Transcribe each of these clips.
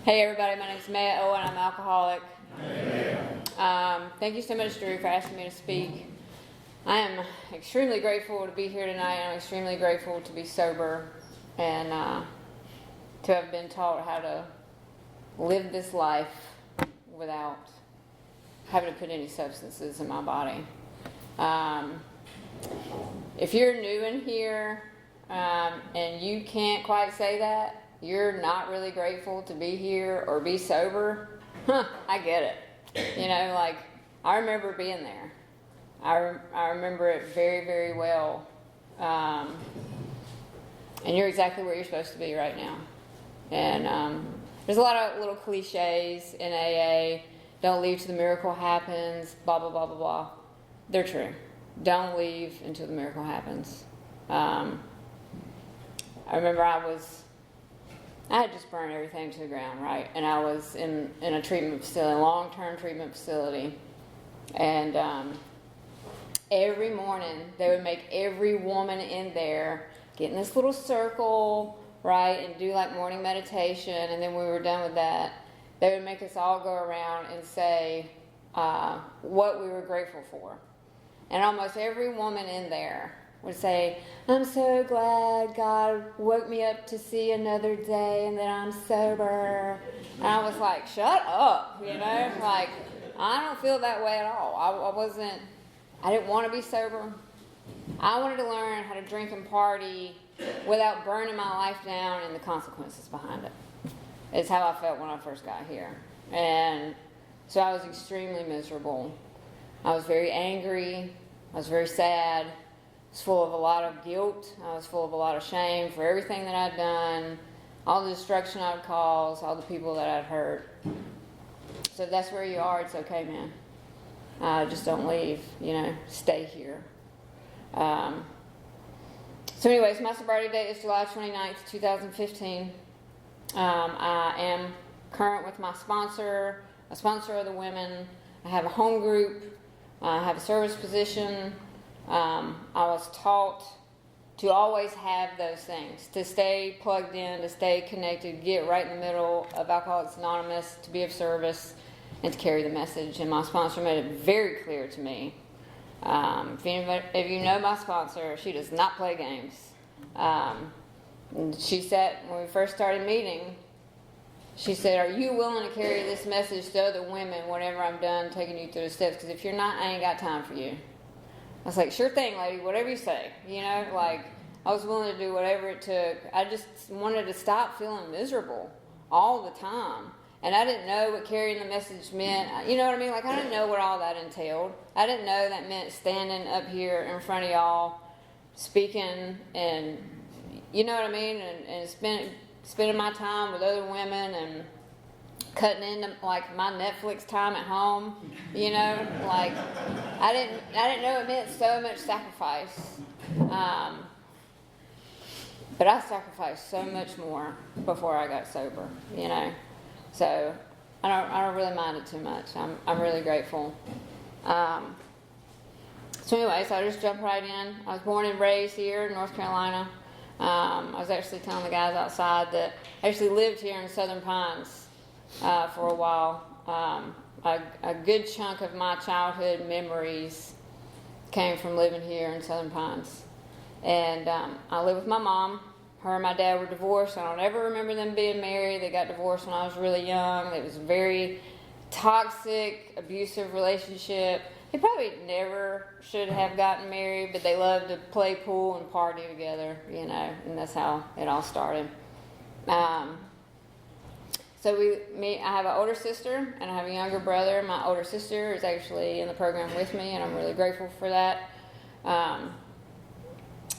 Hey everybody, my name is Matt Owen. I'm an alcoholic. Thank you so much, Drew, for asking me to speak. I am extremely grateful to be here tonight. I'm extremely grateful to be sober and to have been taught how to live this life without having to put any substances in my body. If you're new in here and you can't quite say that, you're not really grateful to be here or be sober, I get it. You know, like, I remember being there. I remember it very, very well. And you're exactly where you're supposed to be right now. And there's a lot of little cliches in AA. Don't leave till the miracle happens, blah, blah, blah, blah, blah. They're true. Don't leave until the miracle happens. I remember I had just burned everything to the ground, right? And I was in a treatment facility, a long-term treatment facility. And every morning, they would make every woman in there get in this little circle, right? And do like morning meditation. And then when we were done with that, they would make us all go around and say what we were grateful for. And almost every woman in there would say, I'm so glad God woke me up to see another day and that I'm sober. And I was like, shut up, you know? Like, I don't feel that way at all. I didn't want to be sober. I wanted to learn how to drink and party without burning my life down and the consequences behind it. It's how I felt when I first got here. And so I was extremely miserable. I was very angry. I was very sad. I was full of a lot of guilt. I was full of a lot of shame for everything that I'd done, all the destruction I'd caused, all the people that I'd hurt. So if that's where you are, it's okay, man. Just don't leave, you know, stay here. So anyways, my sobriety date is July 29th, 2015. I am current with my sponsor, a sponsor of the women. I have a home group. I have a service position. I was taught to always have those things, to stay plugged in, to stay connected, get right in the middle of Alcoholics Anonymous, to be of service, and to carry the message. And my sponsor made it very clear to me. If you know my sponsor, she does not play games. She said, when we first started meeting, she said, are you willing to carry this message to other women whenever I'm done taking you through the steps? Because if you're not, I ain't got time for you. I was like, sure thing, lady, whatever you say. You know, like, I was willing to do whatever it took. I just wanted to stop feeling miserable all the time. And I didn't know what carrying the message meant. You know what I mean? Like, I didn't know what all that entailed. I didn't know that meant standing up here in front of y'all, speaking, and, you know what I mean? And spending my time with other women and cutting into like my Netflix time at home, you know, like I didn't know it meant so much sacrifice, but I sacrificed so much more before I got sober, you know, so I don't really mind it too much. I'm really grateful. So anyways, I'll just jump right in. I was born and raised here in North Carolina. I was actually telling the guys outside that I actually lived here in Southern Pines for a while. A good chunk of my childhood memories came from living here in Southern Pines. And I live with my mom. Her and my dad were divorced. I don't ever remember them being married. They got divorced when I was really young. It was a very toxic, abusive relationship. They probably never should have gotten married, but they loved to play pool and party together, you know, and that's how it all started. So I have an older sister and I have a younger brother. My older sister is actually in the program with me, and I'm really grateful for that.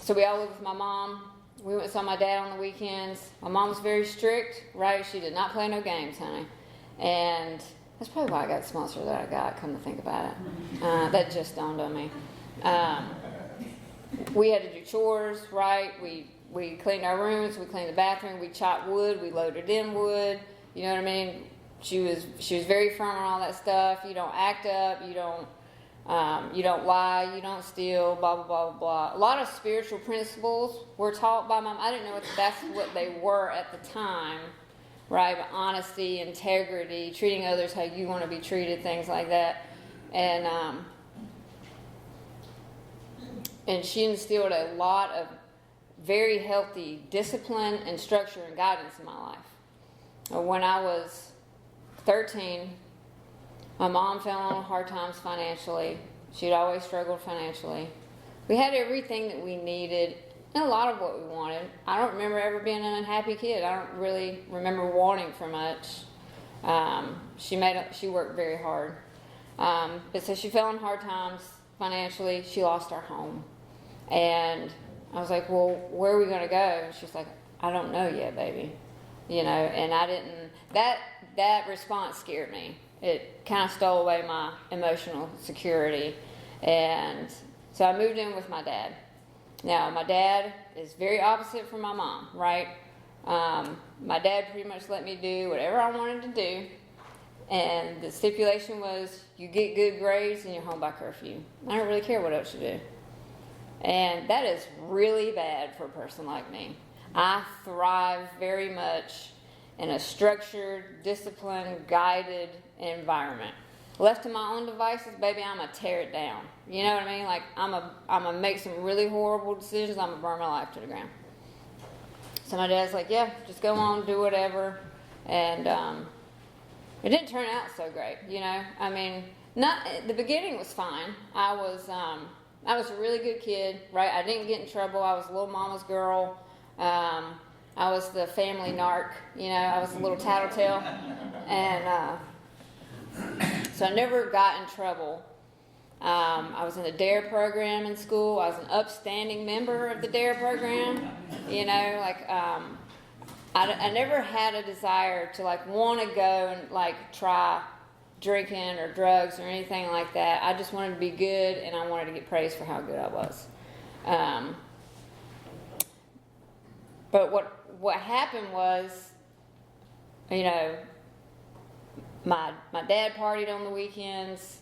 So we all live with my mom. We went and saw my dad on the weekends. My mom was very strict, right? She did not play no games, honey. And that's probably why I got the sponsor that I got, come to think about it. That just dawned on me. We had to do chores, right? We cleaned our rooms, we cleaned the bathroom, we chopped wood, we loaded in wood. You know what I mean? She was very firm on all that stuff. You don't act up, you don't lie, you don't steal, blah, blah, blah, blah. A lot of spiritual principles were taught by my mom. I didn't know that's what they were at the time, right? But honesty, integrity, treating others how you want to be treated, things like that. And she instilled a lot of very healthy discipline and structure and guidance in my life. When I was 13, my mom fell on hard times financially. She'd always struggled financially. We had everything that we needed and a lot of what we wanted. I don't remember ever being an unhappy kid. I don't really remember wanting for much. She worked very hard. But so she fell on hard times financially. She lost our home. And I was like, well, where are we going to go? And she's like, I don't know yet, baby. You know, and I didn't, that response scared me. It kind of stole away my emotional security. And so I moved in with my dad. Now, my dad is very opposite from my mom, right? My dad pretty much let me do whatever I wanted to do. And the stipulation was, you get good grades and you're home by curfew. I don't really care what else you do. And that is really bad for a person like me. I thrive very much in a structured, disciplined, guided environment. Left to my own devices, baby, I'm going to tear it down. You know what I mean? Like, I'm going to make some really horrible decisions. I'm going to burn my life to the ground. So my dad's like, yeah, just go on, do whatever. And it didn't turn out so great, you know. I mean, the beginning was fine. I was a really good kid, right? I didn't get in trouble. I was a little mama's girl. I was the family narc, you know. I was a little tattletale. And so I never got in trouble. I was in the DARE program in school. I was an upstanding member of the DARE program. You know, like, I never had a desire to, like, want to go and, like, try drinking or drugs or anything like that. I just wanted to be good, and I wanted to get praised for how good I was. But what happened was, you know, my dad partied on the weekends,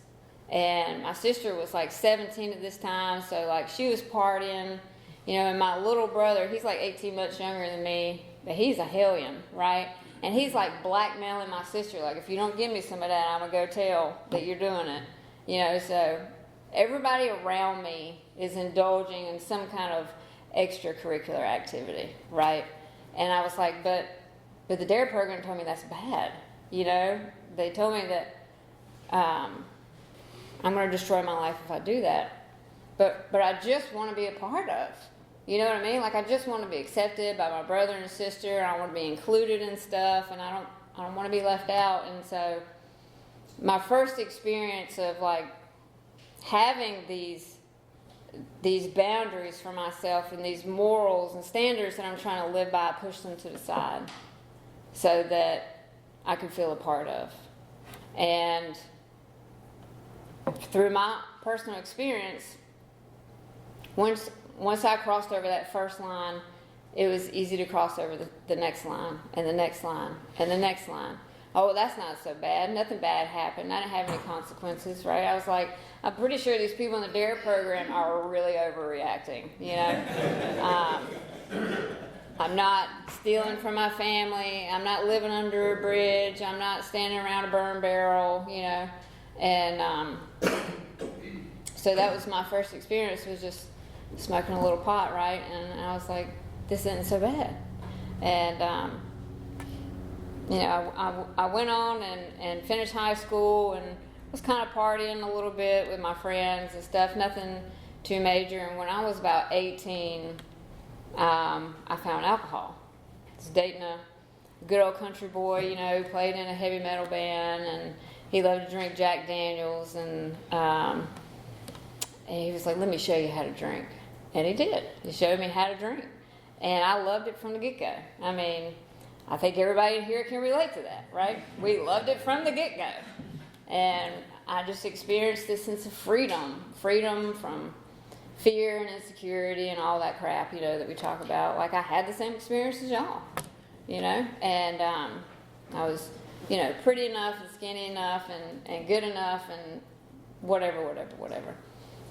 and my sister was like 17 at this time, so like she was partying, you know, and my little brother, he's like 18 months younger than me, but he's a hellion, right? And he's like blackmailing my sister, like, if you don't give me some of that, I'm gonna go tell that you're doing it, you know. So everybody around me is indulging in some kind of extracurricular activity, right? And I was like, but the DARE program told me that's bad, you know. They told me that I'm going to destroy my life if I do that. But I just want to be a part of. You know what I mean? Like, I just want to be accepted by my brother and sister. And I want to be included in stuff, and I don't want to be left out. And so my first experience of like having these boundaries for myself and these morals and standards that I'm trying to live by, I pushed them to the side so that I could feel a part of. And through my personal experience, once I crossed over that first line, it was easy to cross over the next line and the next line and the next line. Oh, well, that's not so bad. Nothing bad happened. I didn't have any consequences, right? I was like, I'm pretty sure these people in the DARE program are really overreacting, you know? I'm not stealing from my family. I'm not living under a bridge. I'm not standing around a burn barrel, you know? And so that was my first experience, was just smoking a little pot, right? And I was like, this isn't so bad. And, you know, I went on and finished high school and was kind of partying a little bit with my friends and stuff, nothing too major. And when I was about 18, I found alcohol. I was dating a good old country boy, you know, who played in a heavy metal band, and he loved to drink Jack Daniels, and he was like, let me show you how to drink. And he did. He showed me how to drink. And I loved it from the get-go. I mean, I think everybody in here can relate to that, right? We loved it from the get-go. And I just experienced this sense of freedom from fear and insecurity and all that crap, you know, that we talk about. Like, I had the same experience as y'all, you know, and I was, you know, pretty enough and skinny enough and good enough and whatever.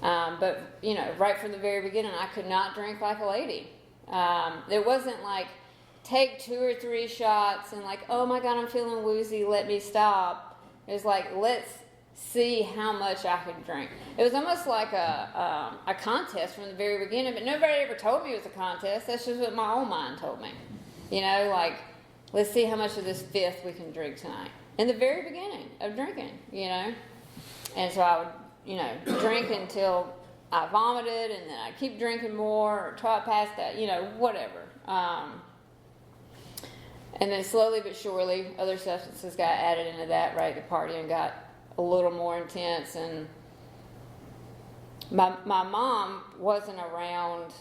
But, you know, right from the very beginning, I could not drink like a lady. It wasn't like, take 2 or 3 shots and like, oh my God, I'm feeling woozy, let me stop. It was like, let's see how much I could drink. It was almost like a contest from the very beginning, but nobody ever told me it was a contest. That's just what my own mind told me. You know, like, let's see how much of this fifth we can drink tonight. In the very beginning of drinking, you know. And so I would, you know, drink until I vomited, and then I'd keep drinking more, or try past that, you know, whatever. And then slowly but surely, other substances got added into that, right? The partying got a little more intense, and my mom wasn't around.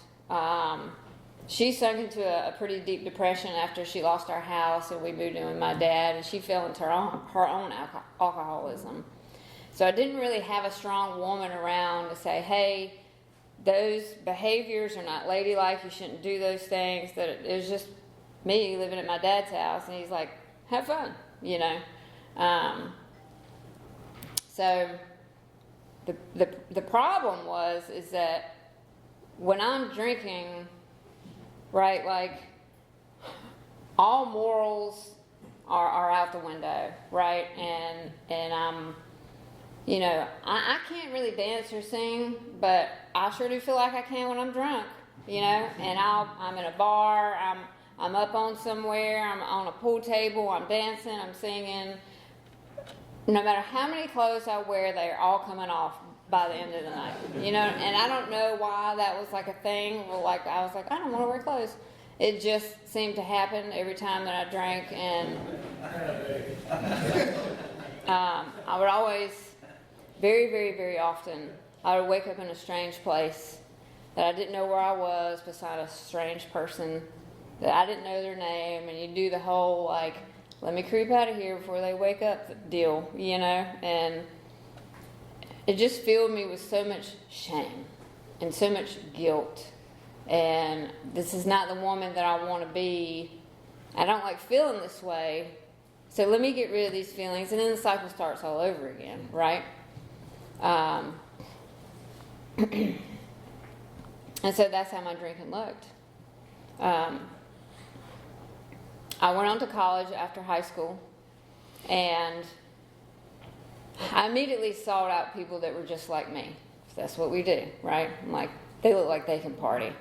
She sunk into a pretty deep depression after she lost our house, and we moved in with my dad, and she fell into her own alcoholism. So I didn't really have a strong woman around to say, hey, those behaviors are not ladylike, you shouldn't do those things. That it was just me living at my dad's house, and he's like, have fun, you know. So the problem is that when I'm drinking, right, like, all morals are out the window, right? And I'm, you know, I can't really dance or sing, but I sure do feel like I can when I'm drunk, you know. And I'm in a bar, I'm up on somewhere, I'm on a pool table, I'm dancing, I'm singing. No matter how many clothes I wear, they're all coming off by the end of the night, you know. And I don't know why that was like a thing. Well, like, I was like, I don't want to wear clothes. It just seemed to happen every time that I drank, and I would always, very, very, very often, I would wake up in a strange place that I didn't know where I was, beside a strange person that I didn't know their name, and you do the whole, like, let me creep out of here before they wake up deal, you know. And it just filled me with so much shame and so much guilt. And this is not the woman that I want to be. I don't like feeling this way. So let me get rid of these feelings. And then the cycle starts all over again, right? And so that's how my drinking looked. I went on to college after high school, and I immediately sought out people that were just like me. That's what we do, right? I'm like, they look like they can party.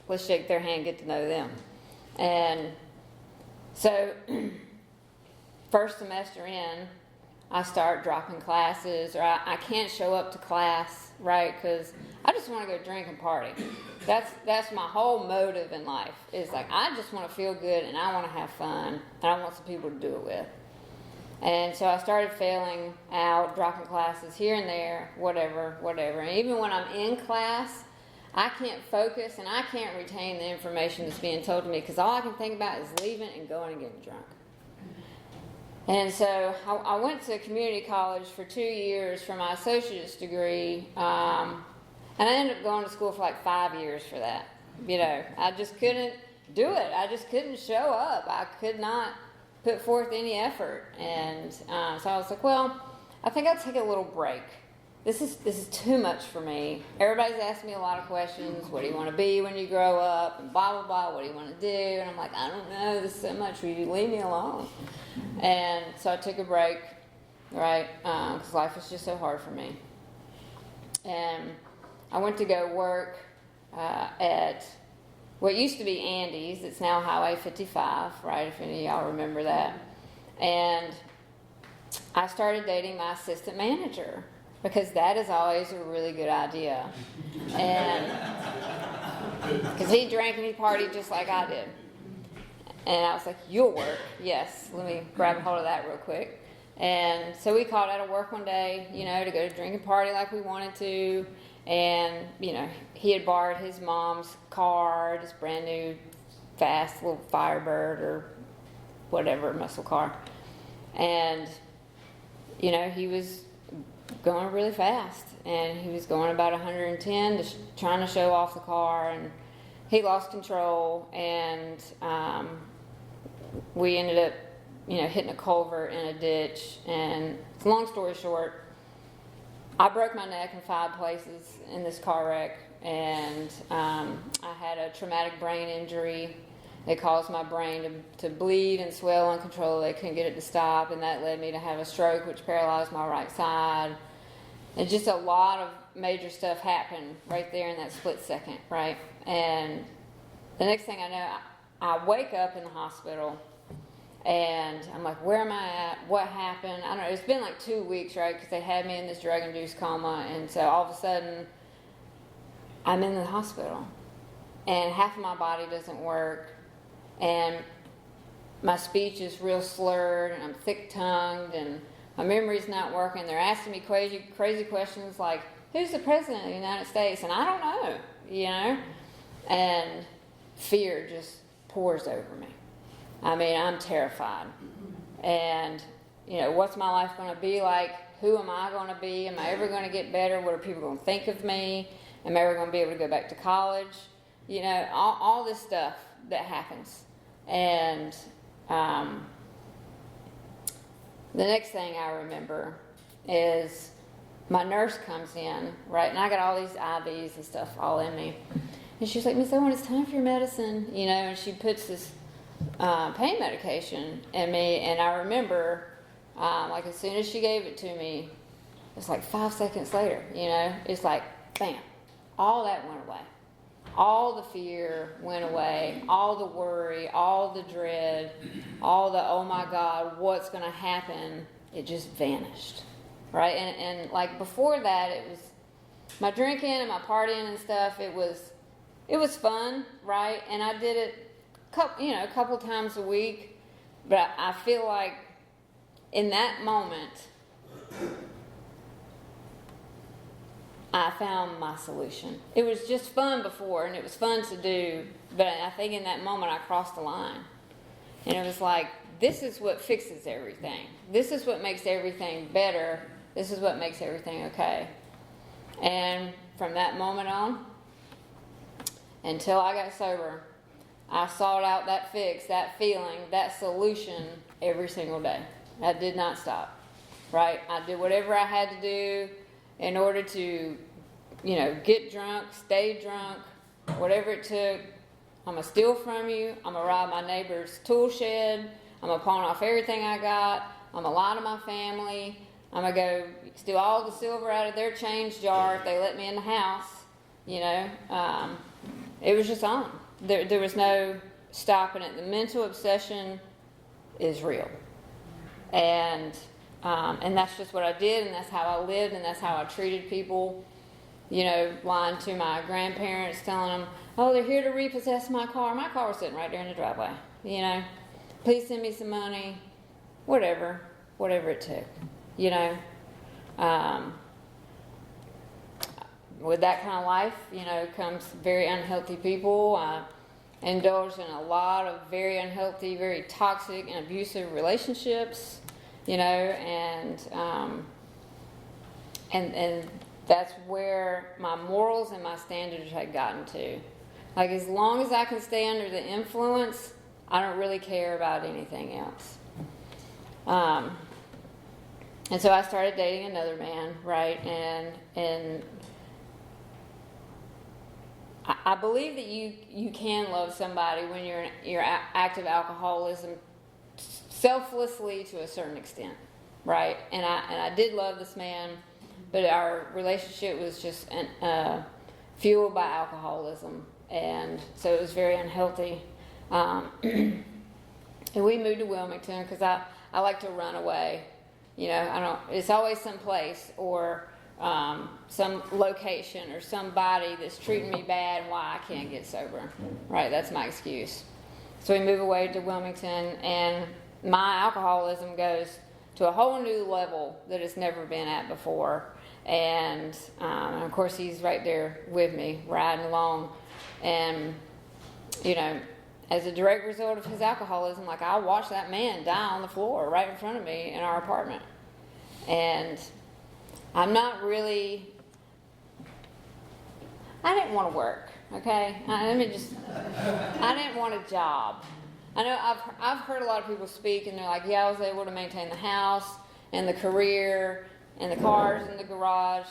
Let's shake their hand, get to know them. And so, first semester in, I start dropping classes, or I can't show up to class, right? Because I just want to go drink and party. That's my whole motive in life. Is like, I just want to feel good, and I want to have fun, and I want some people to do it with. And so I started failing out, dropping classes here and there, whatever. And even when I'm in class, I can't focus and I can't retain the information that's being told to me, because all I can think about is leaving and going and getting drunk. And so I went to community college for 2 years for my associate's degree, and I ended up going to school for like 5 years for that. You know, I just couldn't do it. I just couldn't show up. I could not put forth any effort. And so I was like, well, I think I'll take a little break. This is too much for me. Everybody's asking me a lot of questions. What do you want to be when you grow up? And blah, blah, blah. What do you want to do? And I'm like, I don't know. This is so much for you. Leave me alone. And so I took a break, right? Because life was just so hard for me. And I went to go work at what used to be Andy's. It's now Highway 55, right? If any of y'all remember that. And I started dating my assistant manager, because that is always a really good idea. And because he drank and he partied just like I did. And I was like, you'll work. Yes, let me grab a hold of that real quick. And so we called out of work one day, you know, to go to drink and party like we wanted to. And, you know, he had borrowed his mom's car, this brand new, fast little Firebird or whatever, muscle car. And, you know, he was going really fast. And he was going about 110, trying to show off the car. And he lost control. And we ended up, you know, hitting a culvert in a ditch. And long story short, I broke my neck in 5 places in this car wreck, and I had a traumatic brain injury it caused my brain to bleed and swell uncontrollably. They couldn't get it to stop, and that led me to have a stroke, which paralyzed my right side. And just a lot of major stuff happened right there in that split second, right? And the next thing I know, I wake up in the hospital, and I'm like, where am I at? What happened? I don't know. It's been like 2 weeks, right? Because they had me in this drug-induced coma, and so all of a sudden, I'm in the hospital, and half of my body doesn't work, and my speech is real slurred, and I'm thick-tongued, and my memory's not working. They're asking me crazy questions like, who's the president of the United States? And I don't know, you know? And fear just pours over me. I mean, I'm terrified. And, you know, what's my life going to be like? Who am I going to be? Am I ever going to get better? What are people going to think of me? Am I ever going to be able to go back to college? You know, all this stuff that happens. And the next thing I remember is my nurse comes in, right? And I got all these IVs and stuff all in me. And she's like, Miss Owen, it's time for your medicine, you know, and she puts this pain medication in me. And I remember, like, as soon as she gave it to me, it's like 5 seconds later, you know, it's like, bam, all that went away. All the fear went away, all the worry, all the dread, all the, oh my God, what's going to happen? It just vanished, right? And like before that, it was my drinking and my partying and stuff. It was fun, right? And I did it, a couple times a week. But I feel like in that moment, I found my solution. It was just fun before, and it was fun to do, but I think in that moment I crossed the line. And it was like, this is what fixes everything. This is what makes everything better. This is what makes everything okay. And from that moment on, until I got sober, I sought out that fix, that feeling, that solution every single day. I did not stop, right? I did whatever I had to do in order to, you know, get drunk, stay drunk, whatever it took. I'm going to steal from you. I'm going to rob my neighbor's tool shed. I'm going to pawn off everything I got. I'm going to lie to my family. I'm going to go steal all the silver out of their change jar if they let me in the house. You know, it was just on. There was no stopping it. The mental obsession is real. And that's just what I did, and that's how I lived, and that's how I treated people. You know, lying to my grandparents, telling them, oh, they're here to repossess my car. My car was sitting right there in the driveway. You know, please send me some money. Whatever it took. You know, with that kind of life, you know, comes very unhealthy people. I indulged in a lot of very unhealthy, very toxic and abusive relationships. You know, and that's where my morals and my standards had gotten to. Like, as long as I can stay under the influence, I don't really care about anything else. And so I started dating another man, right? And I believe that you can love somebody when you're active alcoholism selflessly to a certain extent, right? And I did love this man, but our relationship was just fueled by alcoholism, and so it was very unhealthy. And we moved to Wilmington because I like to run away. You know, it's always some place or some location or somebody that's treating me bad and why I can't get sober, right? That's my excuse. So we move away to Wilmington, and my alcoholism goes to a whole new level that it's never been at before. And of course, he's right there with me, riding along. And, you know, as a direct result of his alcoholism, like, I watched that man die on the floor right in front of me in our apartment. And I'm not really, I didn't want to work, okay? I didn't want a job. I know I've heard a lot of people speak, and they're like, yeah, I was able to maintain the house and the career and the cars in the garage.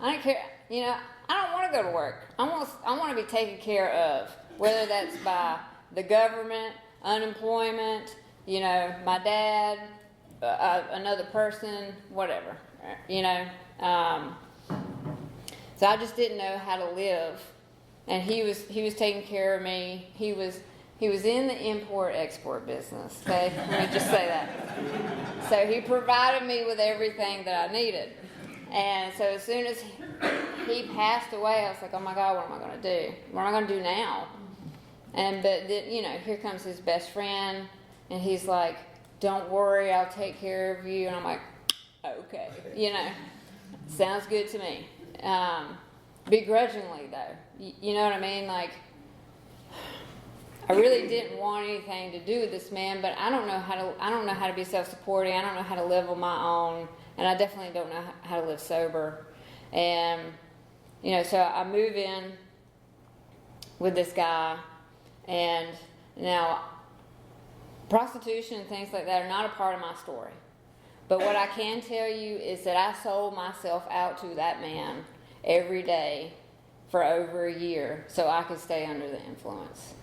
I don't care. You know, I don't want to go to work. I want to be taken care of, whether that's by the government, unemployment, my dad, another person, whatever, So I just didn't know how to live, and he was taking care of me. He was in the import-export business, okay? Let me just say that. So he provided me with everything that I needed. And so as soon as he passed away, I was like, oh my God, what am I going to do? What am I going to do now? But then, here comes his best friend, and he's like, don't worry, I'll take care of you. And I'm like, okay, sounds good to me. Begrudgingly, though. You know what I mean? Like, I really didn't want anything to do with this man, but I don't know how to be self-supporting. I don't know how to live on my own, and I definitely don't know how to live sober. And so I move in with this guy, and now prostitution and things like that are not a part of my story. But what I can tell you is that I sold myself out to that man every day for over a year so I could stay under the influence.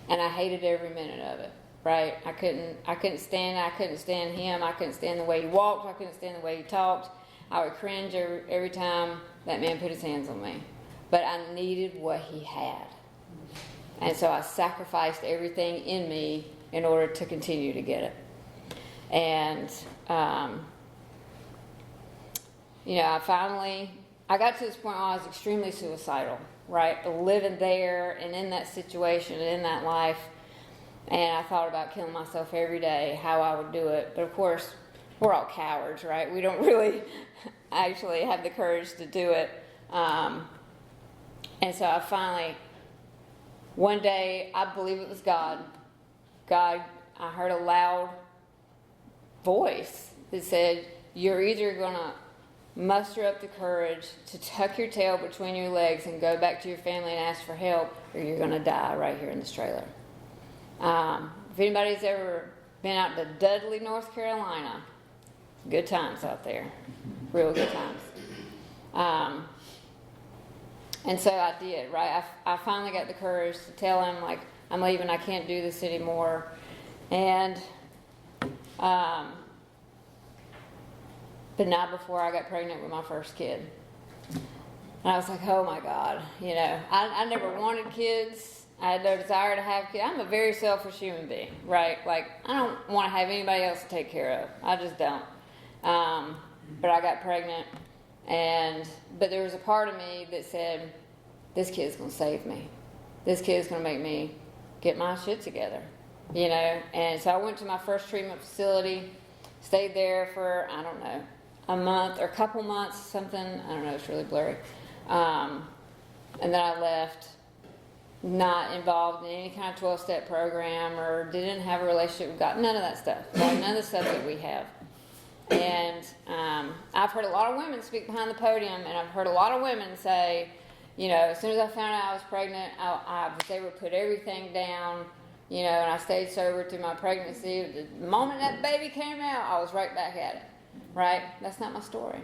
And I hated every minute of it, right? I couldn't stand him. I couldn't stand the way he walked. I couldn't stand the way he talked. I would cringe every time that man put his hands on me. But I needed what he had. And so I sacrificed everything in me in order to continue to get it. And, I got to this point where I was extremely suicidal, right? Living there and in that situation and in that life. And I thought about killing myself every day, how I would do it. But of course, we're all cowards, right? We don't really actually have the courage to do it. And so I finally, one day, I believe it was God, I heard a loud voice that said, you're either going to muster up the courage to tuck your tail between your legs and go back to your family and ask for help, or you're going to die right here in this trailer. If anybody's ever been out to Dudley, North Carolina, good times out there. Real good times. And so I did, right? I finally got the courage to tell him, like, I'm leaving, I can't do this anymore. And but not before I got pregnant with my first kid. And I was like, oh my God, I never wanted kids. I had no desire to have kids. I'm a very selfish human being, right? Like, I don't want to have anybody else to take care of. I just don't. But I got pregnant, but there was a part of me that said, this kid's going to save me. This kid's going to make me get my shit together, And so I went to my first treatment facility, stayed there for, I don't know, a month or a couple months, something, I don't know, it's really blurry. And then I left, not involved in any kind of 12-step program or didn't have a relationship with God, none of that stuff, right? None of the stuff that we have. And I've heard a lot of women speak behind the podium, and I've heard a lot of women say, as soon as I found out I was pregnant, I was able to put everything down, and I stayed sober through my pregnancy. The moment that baby came out, I was right back at it, right? That's not my story.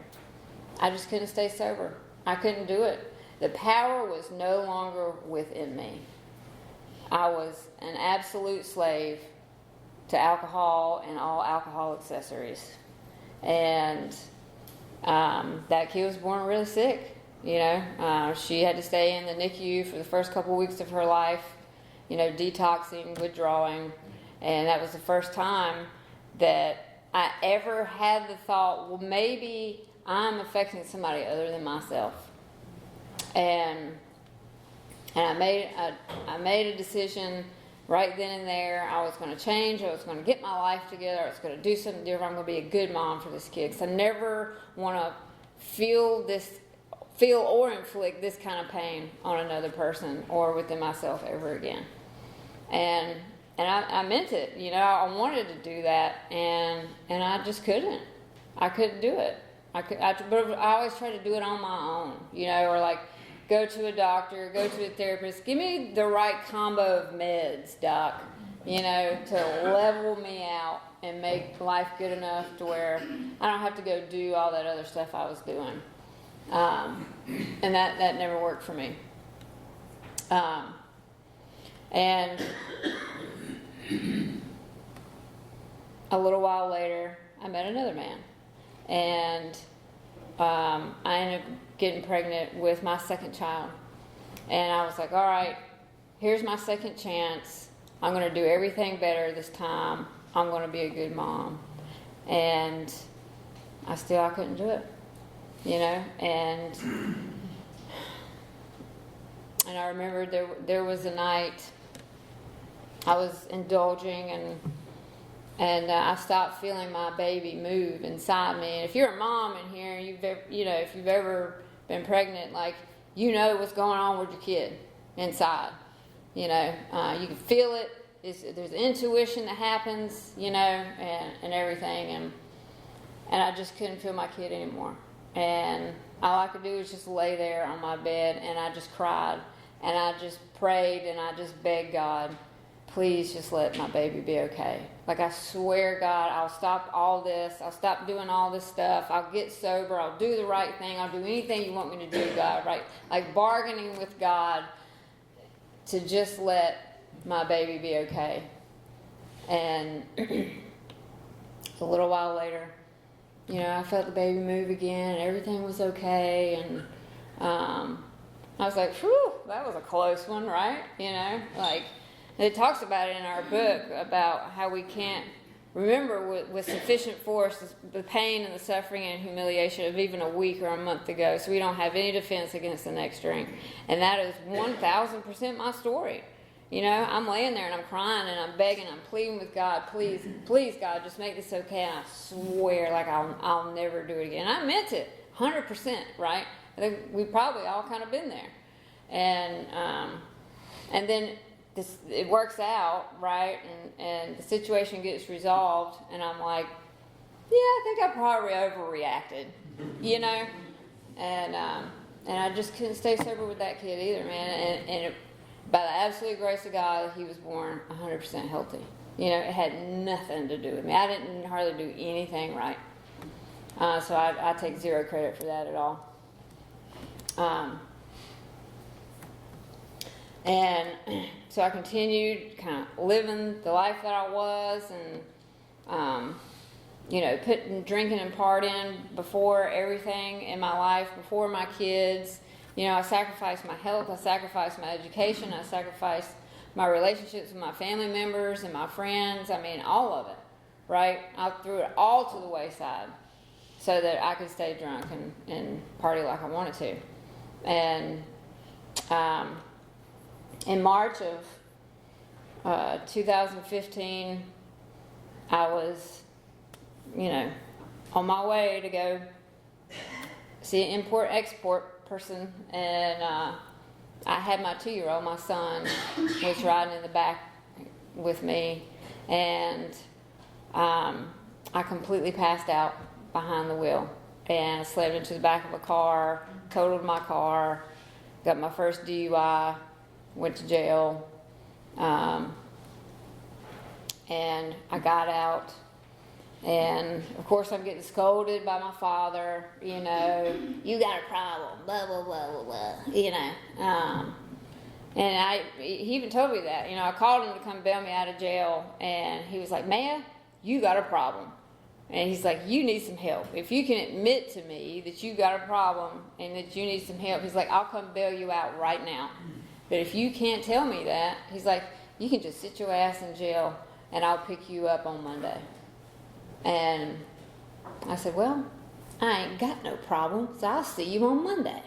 I just couldn't stay sober. I couldn't do it. The power was no longer within me. I was an absolute slave to alcohol and all alcohol accessories. And that kid was born really sick, She had to stay in the NICU for the first couple weeks of her life, detoxing, withdrawing. And that was the first time that I ever had the thought, well, maybe I'm affecting somebody other than myself. And I made a decision right then and there. I was going to change. I was going to get my life together. I was going to do something different. I'm going to be a good mom for this kid, because I never want to feel or inflict this kind of pain on another person or within myself ever again. And I meant it. I wanted to do that, and I just couldn't. I couldn't do it. But I always try to do it on my own, or like go to a doctor, go to a therapist. Give me the right combo of meds, doc, to level me out and make life good enough to where I don't have to go do all that other stuff I was doing. And that never worked for me. And a little while later, I met another man. And I ended up getting pregnant with my second child. And I was like, all right, here's my second chance. I'm going to do everything better this time. I'm going to be a good mom. And I couldn't do it, and I remember there was a night I was indulging, and I stopped feeling my baby move inside me. And if you're a mom in here, if you've ever been pregnant, what's going on with your kid inside. You can feel it. There's intuition that happens, and everything. And I just couldn't feel my kid anymore. And all I could do was just lay there on my bed, and I just cried. And I just prayed, and I just begged God, please just let my baby be okay. I swear, God, I'll stop all this. I'll stop doing all this stuff. I'll get sober. I'll do the right thing. I'll do anything you want me to do, God, right? Bargaining with God to just let my baby be okay. And a little while later, I felt the baby move again, and everything was okay, and I was like, whew, that was a close one, right? It talks about it in our book about how we can't remember with sufficient force the pain and the suffering and humiliation of even a week or a month ago, so we don't have any defense against the next drink. And that is 1,000% my story. I'm laying there and I'm crying and I'm begging, I'm pleading with God, please, please, God, just make this okay. And I swear, I'll never do it again. And I meant it, 100%, right? I think we've probably all kind of been there. And then it works out, right? And the situation gets resolved, and I'm like, yeah, I think I probably overreacted, And I just couldn't stay sober with that kid either, man. By the absolute grace of God, he was born 100% healthy. It had nothing to do with me. I didn't hardly do anything right. So I take zero credit for that at all. And so I continued kind of living the life that I was, and putting drinking and partying before everything in my life, before my kids. I sacrificed my health, I sacrificed my education, I sacrificed my relationships with my family members and my friends. All of it, right? I threw it all to the wayside so that I could stay drunk and party like I wanted to. And in March of 2015, I was, on my way to go see an import-export person, and I had my 2-year-old, my son, was riding in the back with me, and I completely passed out behind the wheel, and I slammed into the back of a car, totaled my car, got my first DUI, went to jail, and I got out. And of course I'm getting scolded by my father, you got a problem, blah, blah, blah, blah, blah, and he even told me that, I called him to come bail me out of jail, and he was like, Maya, you got a problem. And he's like, you need some help. If you can admit to me that you got a problem and that you need some help, he's like, I'll come bail you out right now. But if you can't tell me that, he's like, you can just sit your ass in jail and I'll pick you up on Monday. And I said, well, I ain't got no problem, so I'll see you on Monday.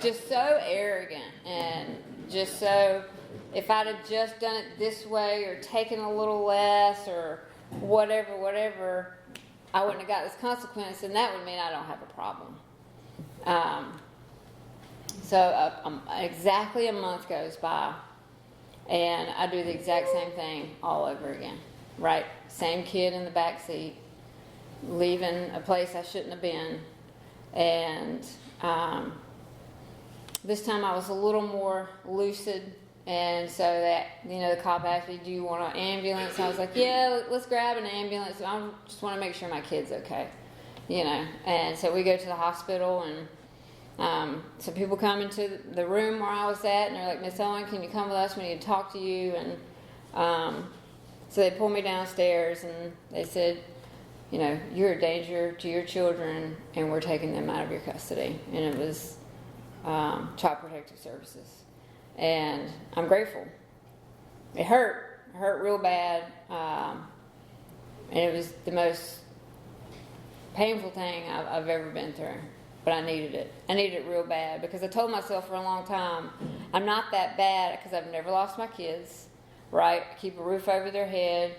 Just so arrogant, and just so, if I'd have just done it this way or taken a little less or whatever, I wouldn't have got this consequence, and that would mean I don't have a problem. So exactly a month goes by, and I do the exact same thing all over again. Right, same kid in the back seat, leaving a place I shouldn't have been, and this time I was a little more lucid, and so that the cop asked me, "Do you want an ambulance?" I was like, "Yeah, let's grab an ambulance. I just want to make sure my kid's okay," And so we go to the hospital, and some people come into the room where I was at, and they're like, "Miss Owen, can you come with us? We need to talk to you." And So they pulled me downstairs and they said, you know, you're a danger to your children and we're taking them out of your custody. And it was Child Protective Services. And I'm grateful. It hurt. It hurt real bad. And it was the most painful thing I've ever been through. But I needed it. I needed it real bad because I told myself for a long time, I'm not that bad because I've never lost my kids, right? I keep a roof over their head.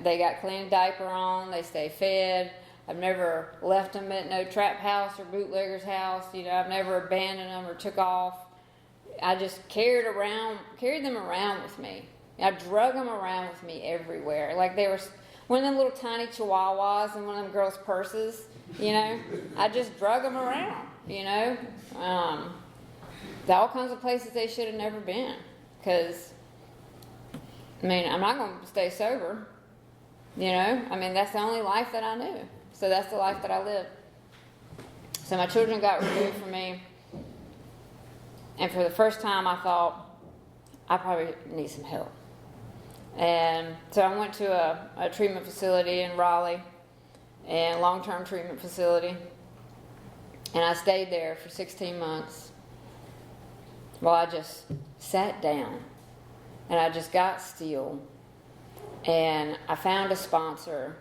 They got clean diaper on. They stay fed. I've never left them at no trap house or bootlegger's house. You know, I've never abandoned them or took off. I just carried them around with me. I drug them around with me everywhere. Like they were one of them little tiny chihuahuas in one of them girls' purses, you know. I just drug them around, you know. All kinds of places they should have never been. Because, I mean, I'm not going to stay sober, you know. I mean, that's the only life that I knew. So that's the life that I lived. So my children got removed from me. And for the first time, I thought, I probably need some help. And so I went to a treatment facility in Raleigh, and long-term treatment facility. And I stayed there for 16 months. Well, I just sat down, and I just got still. And I found a sponsor,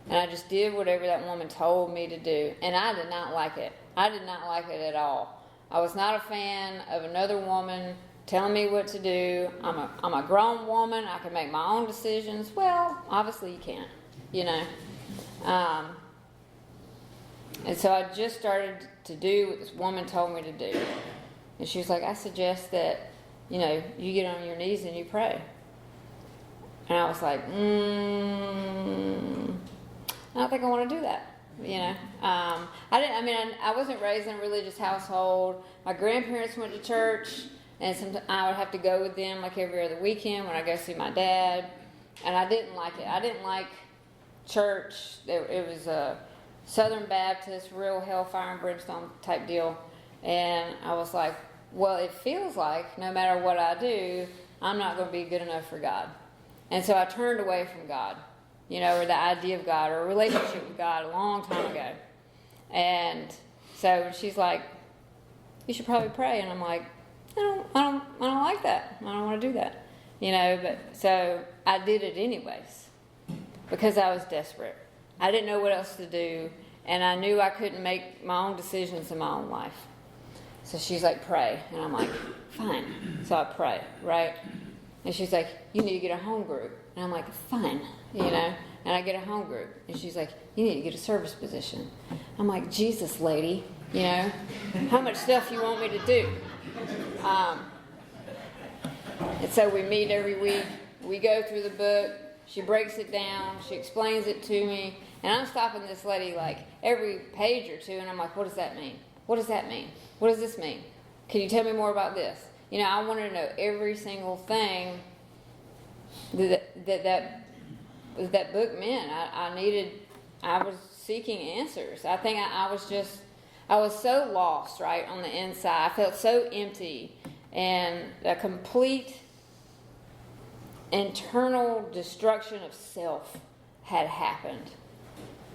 and I just did whatever that woman told me to do. And I did not like it. I did not like it at all. I was not a fan of another woman telling me what to do. I'm a grown woman. I can make my own decisions. Well, obviously you can't, you know. And so I just started to do what this woman told me to do. And she was like, I suggest that, you know, you get on your knees and you pray. And I was like, I don't think I want to do that. You know, I wasn't raised in a religious household. My grandparents went to church, and sometimes I would have to go with them like every other weekend when I go see my dad. And I didn't like it. I didn't like church. It was a Southern Baptist, real hellfire and brimstone type deal. And I was like, well, it feels like no matter what I do, I'm not going to be good enough for God. And so I turned away from God. You know, or the idea of God, or a relationship with God a long time ago. And so she's like, you should probably pray. And I'm like, I don't like that. I don't want to do that. You know, but so I did it anyways. Because I was desperate. I didn't know what else to do. And I knew I couldn't make my own decisions in my own life. So she's like, pray. And I'm like, fine. So I pray, right? And she's like, you need to get a home group. And I'm like, fine, you know. And I get a home group. And she's like, you need to get a service position. I'm like, Jesus, lady, you know. How much stuff you want me to do? And so we meet every week. We go through the book. She breaks it down. She explains it to me. And I'm stopping this lady like every page or two. And I'm like, what does that mean? What does that mean? What does this mean? Can you tell me more about this? You know, I wanted to know every single thing that book meant. I was seeking answers. I think I was so lost, right, on the inside. I felt so empty, and a complete internal destruction of self had happened,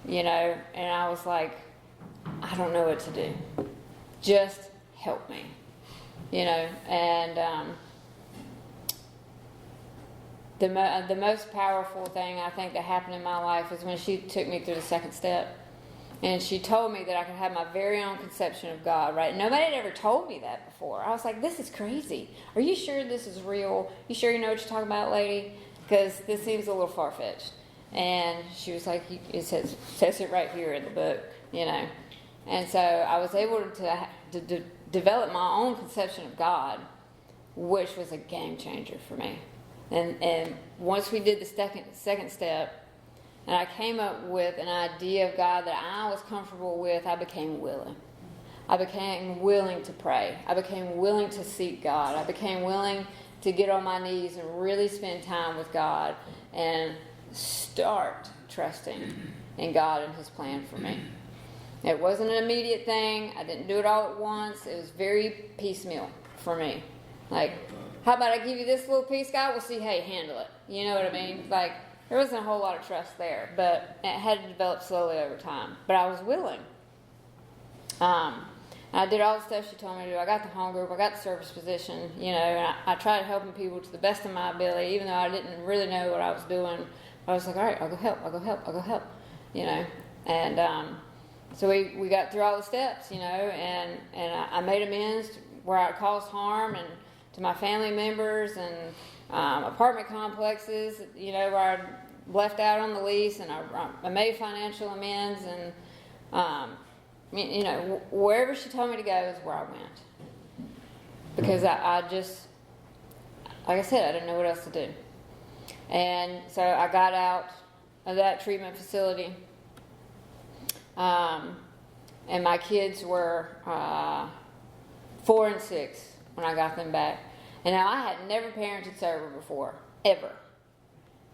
you know, and I was like, I don't know what to do. Just help me, you know, and the most powerful thing I think that happened in my life was when she took me through the second step. And she told me that I could have my very own conception of God, right? Nobody had ever told me that before. I was like, this is crazy. Are you sure this is real? You sure you know what you're talking about, lady? Because this seems a little far-fetched. And she was like, it says it right here in the book, you know. And so I was able to develop my own conception of God, which was a game changer for me. And once we did the second step, and I came up with an idea of God that I was comfortable with, I became willing. I became willing to pray. I became willing to seek God. I became willing to get on my knees and really spend time with God and start trusting in God and His plan for me. It wasn't an immediate thing. I didn't do it all at once. It was very piecemeal for me. Like, how about I give you this little piece, God? We'll see how you handle it. You know what I mean? Like, there wasn't a whole lot of trust there, but it had to develop slowly over time. But I was willing. I did all the stuff she told me to do. I got the home group, I got the service position, you know, and I tried helping people to the best of my ability, even though I didn't really know what I was doing. I was like, all right, I'll go help, you know. And so we got through all the steps, you know, and I made amends where I caused harm and to my family members and apartment complexes, you know, where I left out on the lease, and I made financial amends, and you know, wherever she told me to go is where I went, because I just, like I said, I didn't know what else to do. And so I got out of that treatment facility, and my kids were 4 and 6 when I got them back. And now I had never parented sober before, ever.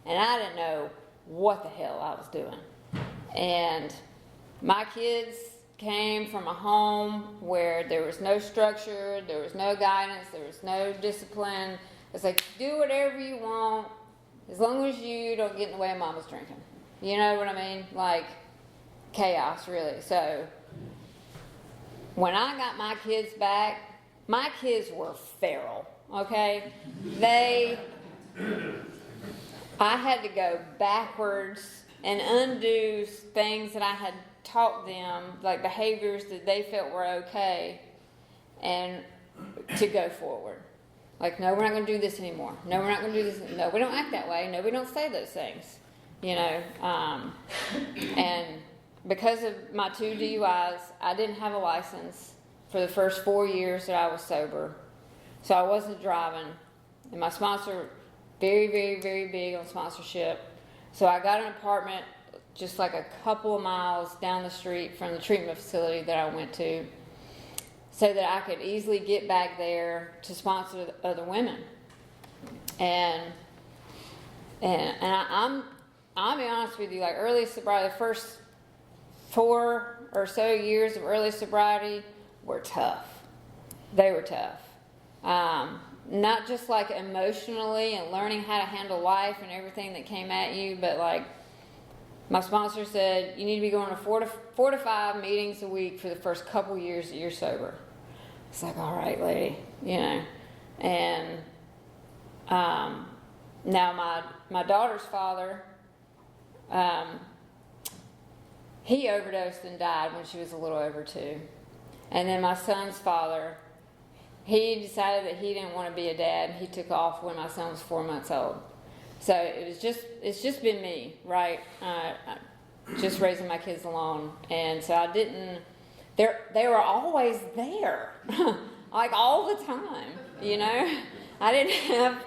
And I didn't know what the hell I was doing. And my kids came from a home where there was no structure, there was no guidance, there was no discipline. It's like, do whatever you want, as long as you don't get in the way of mama's drinking. You know what I mean? Like, chaos, really. So, when I got my kids back, my kids were feral, okay? I had to go backwards and undo things that I had taught them, like behaviors that they felt were okay, and to go forward. Like, no, we're not going to do this anymore. No, we're not going to do this. No, we don't act that way. No, we don't say those things. You know, and because of my 2 DUIs, I didn't have a license for the first 4 years that I was sober. So I wasn't driving. And my sponsor, very, very, very big on sponsorship. So I got an apartment just like a couple of miles down the street from the treatment facility that I went to, so that I could easily get back there to sponsor other women. And I'll be honest with you, like early sobriety, the first 4 or so years of early sobriety were tough. They were tough. Not just like emotionally and learning how to handle life and everything that came at you, but like my sponsor said, you need to be going to 4 to 5 meetings a week for the first couple years that you're sober. It's like, all right, lady, you know. And now my daughter's father, he overdosed and died when she was a little over 2. And then my son's father, he decided that he didn't want to be a dad. He took off when my son was 4 months old. So it's just been me, right? Just raising my kids alone. And so I didn't, they were always there, like all the time, you know? I didn't have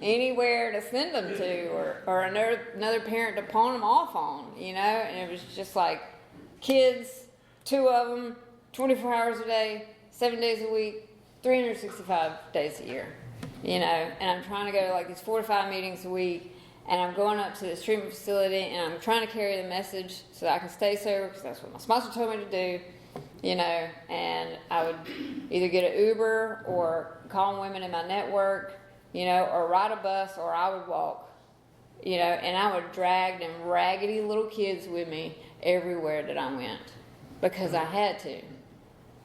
anywhere to send them to, or another parent to pawn them off on, you know? And it was just like kids, 2 of them, 24 hours a day, 7 days a week, 365 days a year, you know? And I'm trying to go to like these 4 to 5 meetings a week, and I'm going up to this treatment facility, and I'm trying to carry the message so that I can stay sober, because that's what my sponsor told me to do, you know? And I would either get an Uber or call women in my network, you know, or ride a bus, or I would walk, you know, and I would drag them raggedy little kids with me everywhere that I went, because I had to,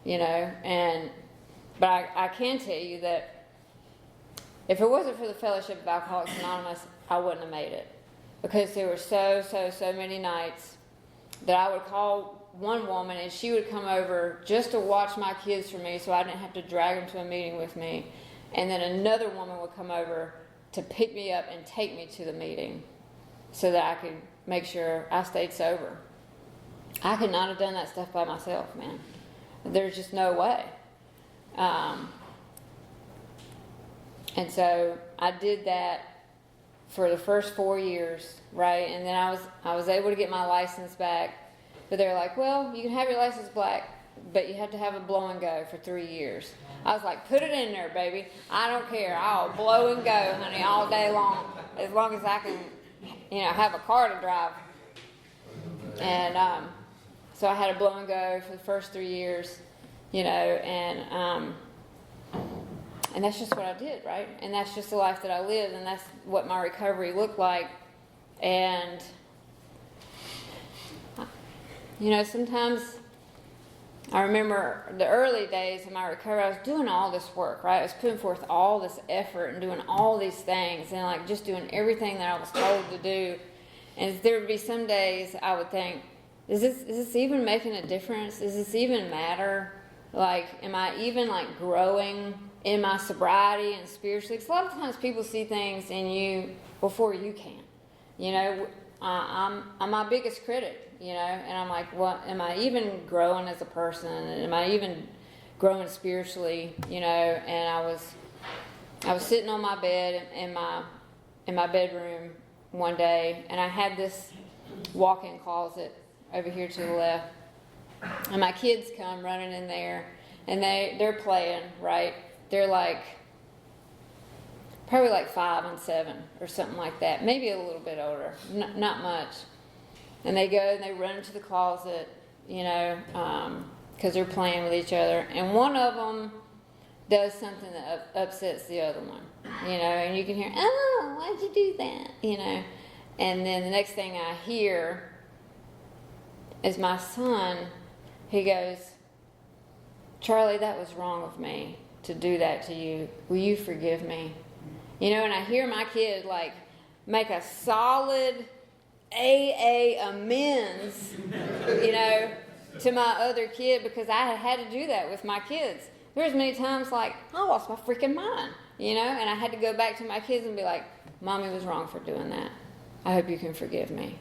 you know. But I can tell you that if it wasn't for the Fellowship of Alcoholics Anonymous, I wouldn't have made it, because there were so many nights that I would call one woman, and she would come over just to watch my kids for me, so I didn't have to drag them to a meeting with me. And then another woman would come over to pick me up and take me to the meeting so that I could make sure I stayed sober. I could not have done that stuff by myself, man. There's just no way. And so I did that for the first 4 years, right? And then I was able to get my license back, but they're like, well, you can have your license back, but you have to have a blow and go for 3 years. I was like, put it in there, baby. I don't care. I'll blow and go, honey, all day long as I can, you know, have a car to drive. And so I had a blow and go for the first 3 years, you know, and that's just what I did, right? And that's just the life that I lived, and that's what my recovery looked like And, sometimes I remember the early days of my recovery, I was doing all this work, right? I was putting forth all this effort and doing all these things and like just doing everything that I was told to do. And there would be some days I would think, is this even making a difference? Does this even matter? Like, am I even like growing in my sobriety and spiritually? Because a lot of times people see things in you before you can. I'm my biggest critic, and I'm like, what, am I even growing as a person? Am I even growing spiritually? And I was sitting on my bed in my bedroom one day, and I had this walk-in closet over here to the left, and my kids come running in there, and they're playing, right? They're like probably like 5 and 7 or something like that, maybe a little bit older, not much. And they go and they run into the closet, because they're playing with each other, and one of them does something that upsets the other one, and you can hear, oh, why'd you do that, and then the next thing I hear is my son. He goes, Charlie, that was wrong of me to do that to you. Will you forgive me? And I hear my kid like make a solid AA amends, to my other kid, because I had to do that with my kids. There's many times like I lost my freaking mind, and I had to go back to my kids and be like, Mommy was wrong for doing that. I hope you can forgive me.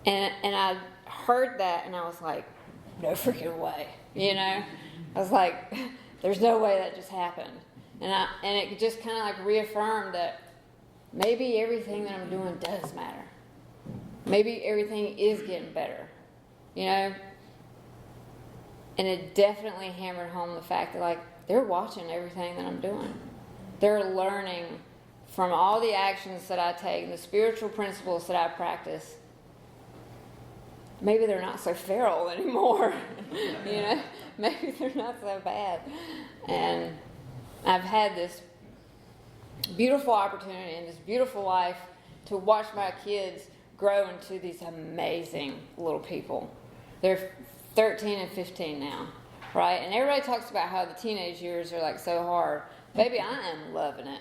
And I heard that and I was like, no freaking way, I was like, there's no way that just happened. And it just kind of like reaffirmed that maybe everything that I'm doing does matter. Maybe everything is getting better, And it definitely hammered home the fact that like they're watching everything that I'm doing. They're learning from all the actions that I take and the spiritual principles that I practice. Maybe they're not so feral anymore, Maybe they're not so bad. And I've had this beautiful opportunity and this beautiful life to watch my kids grow into these amazing little people. They're 13 and 15 now, right? And everybody talks about how the teenage years are like so hard. Baby, I am loving it.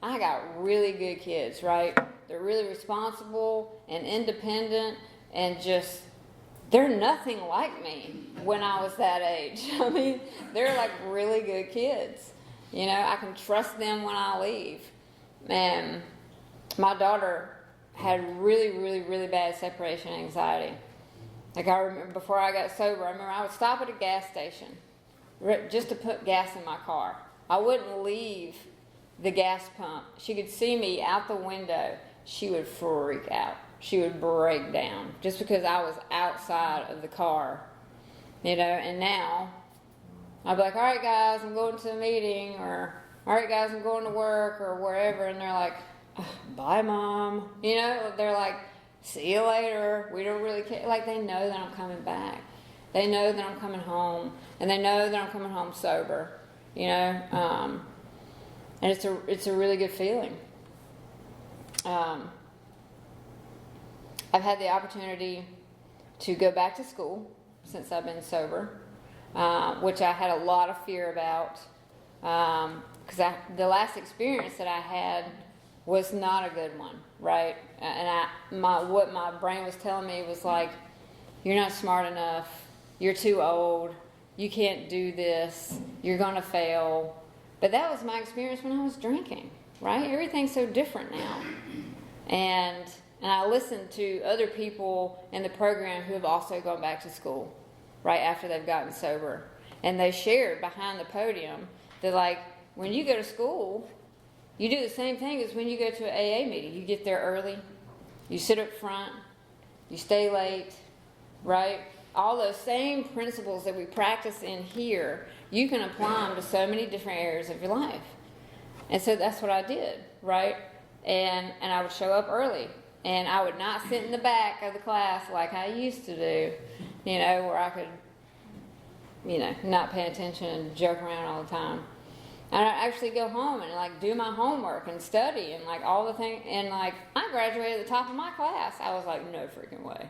I got really good kids, right? They're really responsible and independent and just, they're nothing like me when I was that age. I mean, they're like really good kids. I can trust them when I leave. And my daughter had really, really, really bad separation anxiety. Like I remember before I got sober, I remember I would stop at a gas station just to put gas in my car. I wouldn't leave the gas pump. She could see me out the window. She would freak out. She would break down just because I was outside of the car, and now I'd be like, all right, guys, I'm going to a meeting, or all right, guys, I'm going to work, or wherever, and they're like, bye, Mom. They're like, see you later. We don't really care. Like, they know that I'm coming back. They know that I'm coming home, and they know that I'm coming home sober, and it's a really good feeling. I've had the opportunity to go back to school since I've been sober, which I had a lot of fear about, because the last experience that I had was not a good one, right? And what my brain was telling me was like, you're not smart enough, you're too old, you can't do this, you're gonna fail. But that was my experience when I was drinking, right? Everything's so different now. And I listened to other people in the program who have also gone back to school right after they've gotten sober. And they shared behind the podium that, like, when you go to school, you do the same thing as when you go to an AA meeting. You get there early, you sit up front, you stay late, right? All those same principles that we practice in here, you can apply them to so many different areas of your life. And so that's what I did, right? And I would show up early. And I would not sit in the back of the class like I used to do, where I could, not pay attention and joke around all the time. And I actually go home and like do my homework and study and like all the things. And like I graduated at the top of my class. I was like, no freaking way.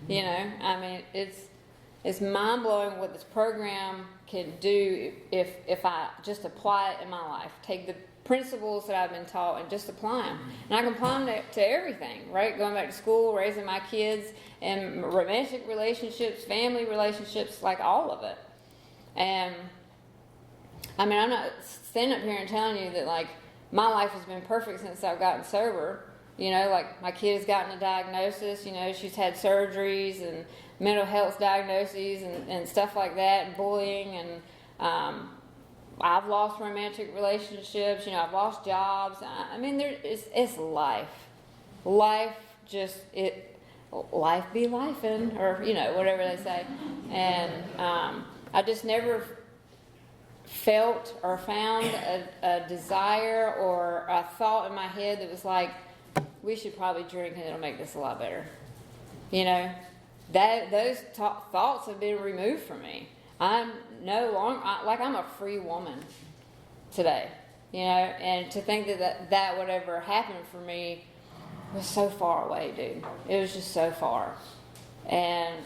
You know, I mean, it's mind blowing what this program can do if I just apply it in my life. Take the principles that I've been taught and just apply them. And I can apply them to everything, right? Going back to school, raising my kids, and romantic relationships, family relationships, like all of it. And I mean, I'm not standing up here and telling you that like my life has been perfect since I've gotten sober. You know, like my kid has gotten a diagnosis, you know, she's had surgeries and mental health diagnoses and stuff like that, and bullying, and I've lost romantic relationships, you know, I've lost jobs. I mean, it's life. Life just, life be lifing, or, you know, whatever they say. And I just never felt or found a desire or a thought in my head that was like, we should probably drink and it'll make this a lot better. You know, those thoughts have been removed from me. I'm no longer, I'm a free woman today, you know, and to think that would ever happen for me was so far away, dude. It was just so far. And,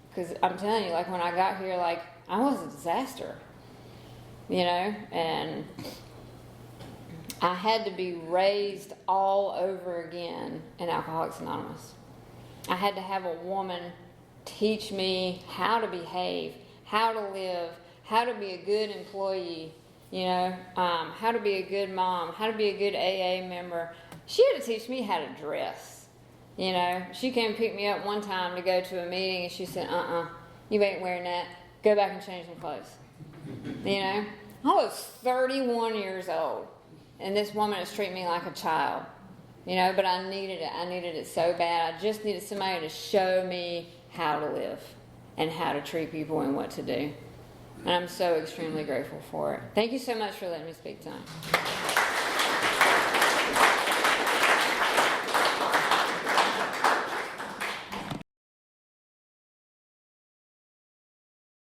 because I'm telling you, like when I got here, like I was a disaster, you know, and I had to be raised all over again in Alcoholics Anonymous. I had to have a woman teach me how to behave, how to live, how to be a good employee, you know, how to be a good mom, how to be a good AA member. She had to teach me how to dress, you know. She came pick me up one time to go to a meeting, and she said, you ain't wearing that. Go back and change some clothes. You know, I was 31 years old, and this woman is treating me like a child, you know, but I needed it. I needed it so bad. I just needed somebody to show me how to live and how to treat people and what to do. And I'm so extremely grateful for it. Thank you so much for letting me speak tonight.